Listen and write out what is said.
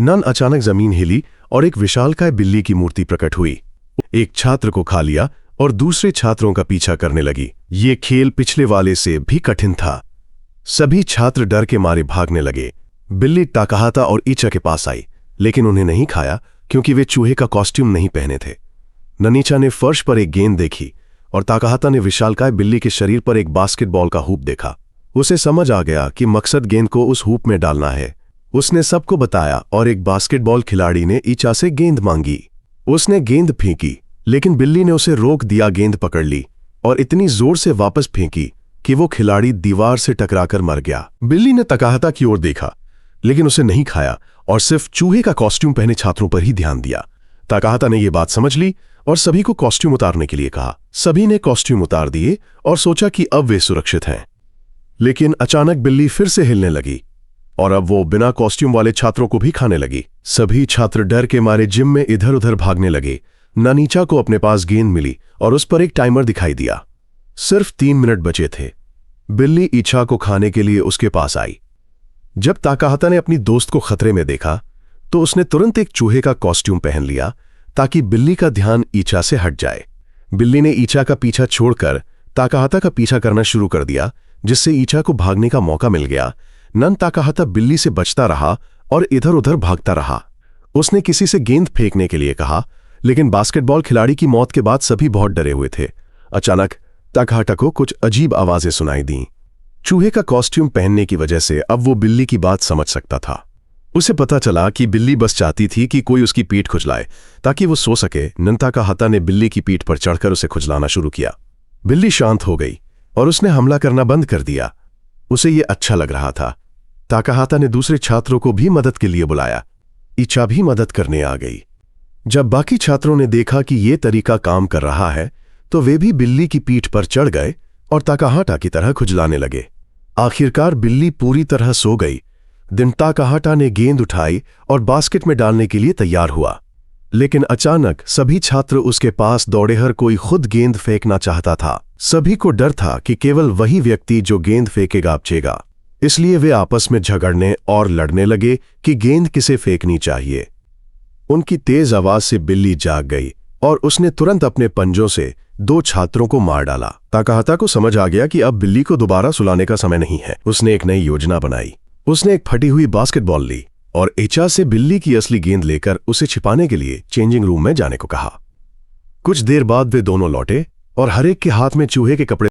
None अचानक जमीन हिली और एक विशालकाय बिल्ली की मूर्ति प्रकट हुई। एक छात्र को खा लिया और दूसरे छात्रों का पीछा करने लगी। ये खेल पिछले वाले से भी कठिन था। सभी छात्र डर के मारे भागने लगे। बिल्ली ताकाहाता और ईचा के पास आई, लेकिन उन्हें नहीं खाया क्योंकि वे चूहे का कॉस्ट्यूम नहीं पहने थे। ननीचा ने फर्श पर एक गेंद देखी और ताकाहाता ने विशालकाय बिल्ली के शरीर पर एक बास्केटबॉल का हूप देखा। उसे समझ आ गया कि मकसद गेंद को उस हूप में डालना है। उसने सबको बताया और एक बास्केटबॉल खिलाड़ी ने ईचा से गेंद मांगी। उसने गेंद फेंकी, लेकिन बिल्ली ने उसे रोक दिया। गेंद पकड़ ली और इतनी जोर से वापस फेंकी कि वो खिलाड़ी दीवार से टकराकर मर गया। बिल्ली ने ताकाहाता की ओर देखा, लेकिन उसे नहीं खाया और सिर्फ चूहे का कॉस्ट्यूम पहने छात्रों पर ही ध्यान दिया। ताकाहाता ने यह बात समझ ली और सभी को कॉस्ट्यूम उतारने के लिए कहा। सभी ने कॉस्ट्यूम उतार दिए और सोचा कि अब वे सुरक्षित हैं। लेकिन अचानक बिल्ली फिर से हिलने लगी और अब वो बिना कॉस्ट्यूम वाले छात्रों को भी खाने लगी। सभी छात्र डर के मारे जिम में इधर उधर भागने लगे। ननीचा को अपने पास गेंद मिली और उस पर एक टाइमर दिखाई दिया। सिर्फ 3 मिनट बचे थे। बिल्ली ईचा को खाने के लिए उसके पास आई। जब ताकाहाता ने अपनी दोस्त को खतरे में देखा तो उसने तुरंत एक चूहे का कॉस्ट्यूम पहन लिया ताकि बिल्ली का ध्यान ईचा से हट जाए। बिल्ली ने ईचा का पीछा छोड़कर ताकाहाता का पीछा करना शुरू कर दिया, जिससे ईचा को भागने का मौका मिल गया। नन ताकाहाता बिल्ली से बचता रहा और इधर उधर भागता रहा। उसने किसी से गेंद फेंकने के लिए कहा, लेकिन बास्केटबॉल खिलाड़ी की मौत के बाद सभी बहुत डरे हुए थे। अचानक ताकाहाता को कुछ अजीब आवाजें सुनाई दीं। चूहे का कॉस्ट्यूम पहनने की वजह से अब वो बिल्ली की बात समझ सकता था। उसे पता चला कि बिल्ली बस चाहती थी कि कोई उसकी पीठ खुजलाए ताकि वो सो सके। नन ताकाहाता ने बिल्ली की पीठ पर चढ़कर उसे खुजलाना शुरू किया। बिल्ली शांत हो गई और उसने हमला करना बंद कर दिया। उसे ये अच्छा लग रहा था। ताकाहाता ने दूसरे छात्रों को भी मदद के लिए बुलाया। ईचा भी मदद करने आ गई। जब बाकी छात्रों ने देखा कि ये तरीका काम कर रहा है तो वे भी बिल्ली की पीठ पर चढ़ गए और ताकाहाता की तरह खुजलाने लगे। आखिरकार बिल्ली पूरी तरह सो गई। दिन ताकाहाता ने गेंद उठाई और बास्केट में डालने के लिए तैयार हुआ, लेकिन अचानक सभी छात्र उसके पास दौड़े। हर कोई खुद गेंद फेंकना चाहता था। सभी को डर था कि केवल वही व्यक्ति जो गेंद फेंकेगा बचेगा। इसलिए वे आपस में झगड़ने और लड़ने लगे कि गेंद किसे फेंकनी चाहिए। उनकी तेज आवाज से बिल्ली जाग गई और उसने तुरंत अपने पंजों से 2 छात्रों को मार डाला। ताकाहाता को समझ आ गया कि अब बिल्ली को दोबारा सुलाने का समय नहीं है। उसने एक नई योजना बनाई। उसने एक फटी हुई बास्केटबॉल ली और ईचा से बिल्ली की असली गेंद लेकर उसे छिपाने के लिए चेंजिंग रूम में जाने को कहा। कुछ देर बाद वे दोनों लौटे और हर एक के हाथ में चूहे के कपड़े